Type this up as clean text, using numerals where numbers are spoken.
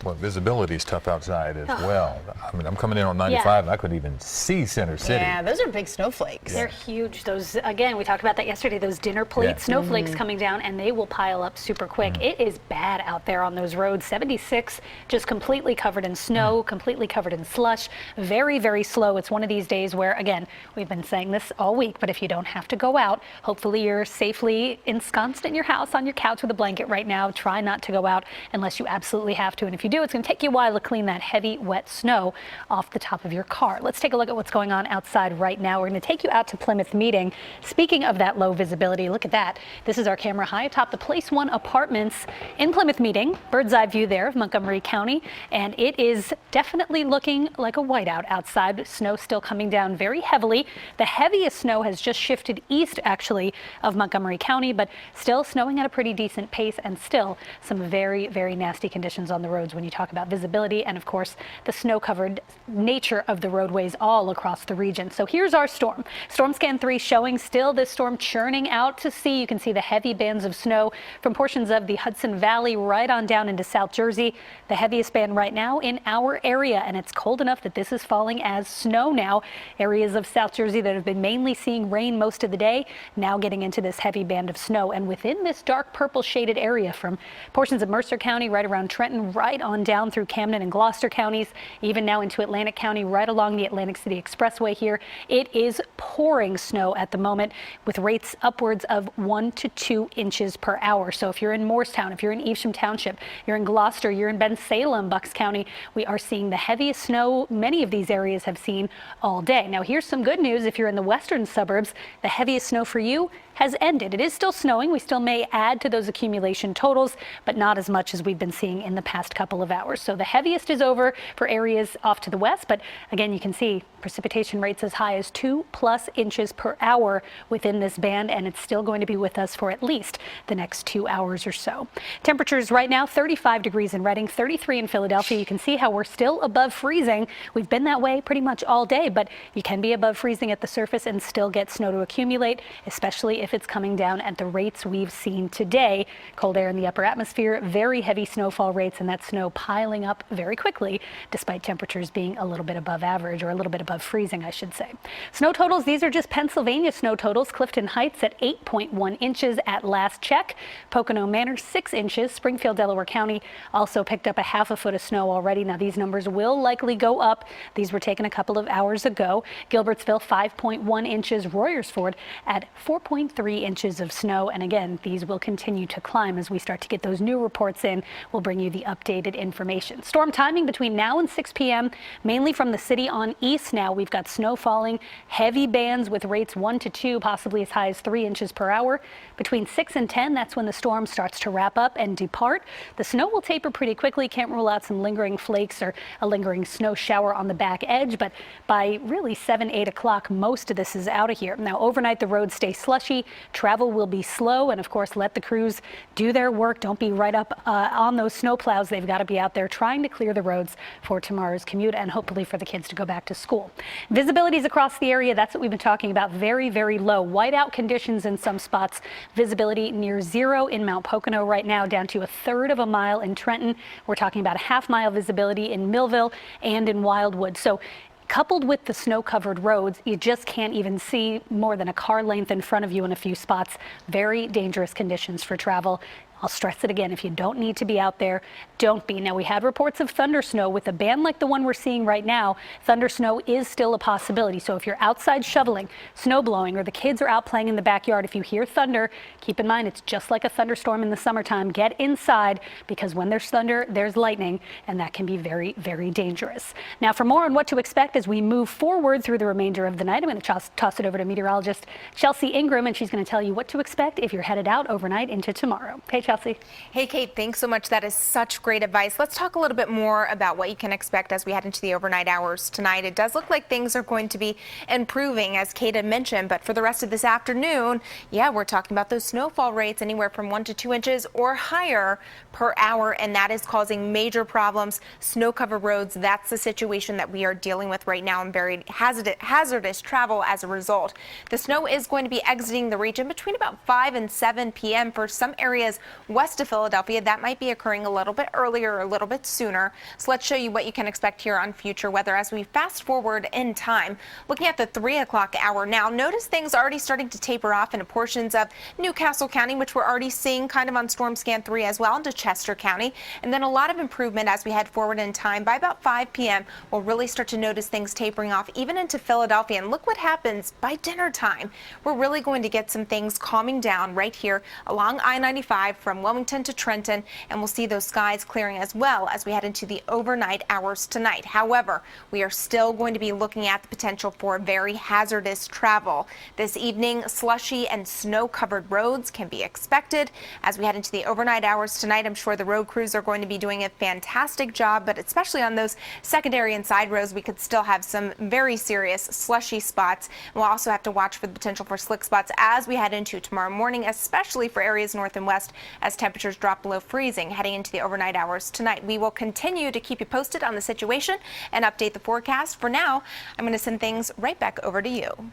Well, visibility is tough outside as well. I mean, I'm coming in on 95 and I couldn't even see Center City. Yeah, those are big snowflakes. They're huge. Those, again, we talked about that yesterday, those dinner plate snowflakes coming down, and they will pile up super quick. It is bad out there on those roads. 76 just completely covered in snow, completely covered in slush. Very, very slow. It's one of these days where, again, we've been saying this all week, but if you don't have to go out, hopefully you're safely ensconced in your house on your couch with a blanket right now. Try not to go out unless you absolutely have to. And if you do, it's going to take you a while to clean that heavy, wet snow off the top of your car. Let's take a look at what's going on outside right now. We're going to take you out to Plymouth Meeting. Speaking of that low visibility, look at that. This is our camera high atop the Place One Apartments in Plymouth Meeting. Bird's eye view there of Montgomery County. And it is definitely looking like a whiteout outside. Snow still coming down very heavily. The heaviest snow has just shifted east, actually, of Montgomery County, but still snowing at a pretty decent pace, and still some very, very nasty conditions on the roads when you talk about visibility and, of course, the snow-covered nature of the roadways all across the region. So here's our storm. Storm Scan 3 showing still this storm churning out to sea. You can see the heavy bands of snow from portions of the Hudson Valley right on down into South Jersey. The heaviest band right now in our area, and it's cold enough that this is falling as snow now. Areas of South Jersey that have been mainly seeing rain most of the day now getting into this heavy band of snow. And within this dark purple shaded area from portions of Mercer County right around Trenton right on down through Camden and Gloucester counties, even now into Atlantic County right along the Atlantic City Expressway here. It is pouring snow at the moment with rates upwards of 1 to 2 inches per hour. So if you're in Morristown, if you're in Evesham Township, you're in Gloucester, you're in Bensalem, Bucks County, we are seeing the heaviest snow many of these areas have seen all day. Now here's some good news. If you're in the western suburbs, the heaviest snow for you has ended. It is still snowing. We still may add to those accumulation totals, but not as much as we've been seeing in the past couple of hours. So the heaviest is over for areas off to the west, but again, you can see precipitation rates as high as 2+ inches per hour within this band, and it's still going to be with us for at least the next 2 hours or so. Temperatures right now, 35 degrees in Reading, 33 in Philadelphia. You can see how we're still above freezing. We've been that way pretty much all day, but you can be above freezing at the surface and still get snow to accumulate, especially if it's coming down at the rates we've seen today. Cold air in the upper atmosphere, very heavy snowfall rates, and that snow piling up very quickly despite temperatures being a little bit above average, or a little bit above freezing, I should say. Snow totals, these are just Pennsylvania snow totals. Clifton Heights at 8.1 inches at last check. Pocono Manor 6 inches. Springfield, Delaware County also picked up a ½ foot of snow already. Now these numbers will likely go up. These were taken a couple of hours ago. Gilbertsville 5.1 inches. Royersford at 4.3 inches of snow. And again, these will continue to climb as we start to get those new reports in. We'll bring you the updated information. Storm timing between now and 6 p.m. mainly from the city on east now. We've got snow falling, heavy bands with rates 1 to 2, possibly as high as 3 inches per hour. Between 6 and 10, that's when the storm starts to wrap up and depart. The snow will taper pretty quickly. Can't rule out some lingering flakes or a lingering snow shower on the back edge, but by really 7, 8 o'clock, most of this is out of here. Now overnight, the roads stay slushy. Travel will be slow, and of course, let the crews do their work. Don't be right up on those snow plows. They've got to be out there trying to clear the roads for tomorrow's commute and hopefully for the kids to go back to school. Visibilities across the area, that's what we've been talking about. Very, very low. Whiteout conditions in some spots. Visibility near 0 in Mount Pocono right now, down to 1/3 of a mile in Trenton. We're talking about a ½ mile visibility in Millville and in Wildwood. So coupled with the snow-covered roads, you just can't even see more than a car length in front of you in a few spots. Very dangerous conditions for travel. I'll stress it again, if you don't need to be out there, don't be. Now, we had reports of thunder snow. With a band like the one we're seeing right now, thunder snow is still a possibility. So if you're outside shoveling, snow blowing, or the kids are out playing in the backyard, if you hear thunder, keep in mind it's just like a thunderstorm in the summertime. Get inside, because when there's thunder, there's lightning, and that can be very, very dangerous. Now, for more on what to expect as we move forward through the remainder of the night, I'm going to toss it over to meteorologist Chelsea Ingram, and she's going to tell you what to expect if you're headed out overnight into tomorrow. Hey, Chelsea. Hey, Kate, thanks so much. That is such great advice. Let's talk a little bit more about what you can expect as we head into the overnight hours tonight. It does look like things are going to be improving, as Kate had mentioned, but for the rest of this afternoon, yeah, we're talking about those snowfall rates anywhere from 1 to 2 inches or higher per hour, and that is causing major problems. Snow-covered roads, that's the situation that we are dealing with right now, and very hazardous travel as a result. The snow is going to be exiting the region between about 5 and 7 p.m. For some areas, west of Philadelphia, that might be occurring a little bit earlier or a little bit sooner. So let's show you what you can expect here on future weather as we fast forward in time. Looking at the 3 o'clock hour now, notice things already starting to taper off into portions of Newcastle County, which we're already seeing kind of on Storm Scan 3 as well, into Chester County. And then a lot of improvement as we head forward in time. By about 5 p.m., we'll really start to notice things tapering off even into Philadelphia. And look what happens by dinner time. We're really going to get some things calming down right here along I-95 from Wilmington to Trenton, and we'll see those skies clearing as well as we head into the overnight hours tonight. However, we are still going to be looking at the potential for very hazardous travel. This evening, slushy and snow-covered roads can be expected as we head into the overnight hours tonight. I'm sure the road crews are going to be doing a fantastic job, but especially on those secondary and side roads, we could still have some very serious slushy spots. We'll also have to watch for the potential for slick spots as we head into tomorrow morning, especially for areas north and west as temperatures drop below freezing heading into the overnight hours tonight. We will continue to keep you posted on the situation and update the forecast. For now, I'm going to send things right back over to you.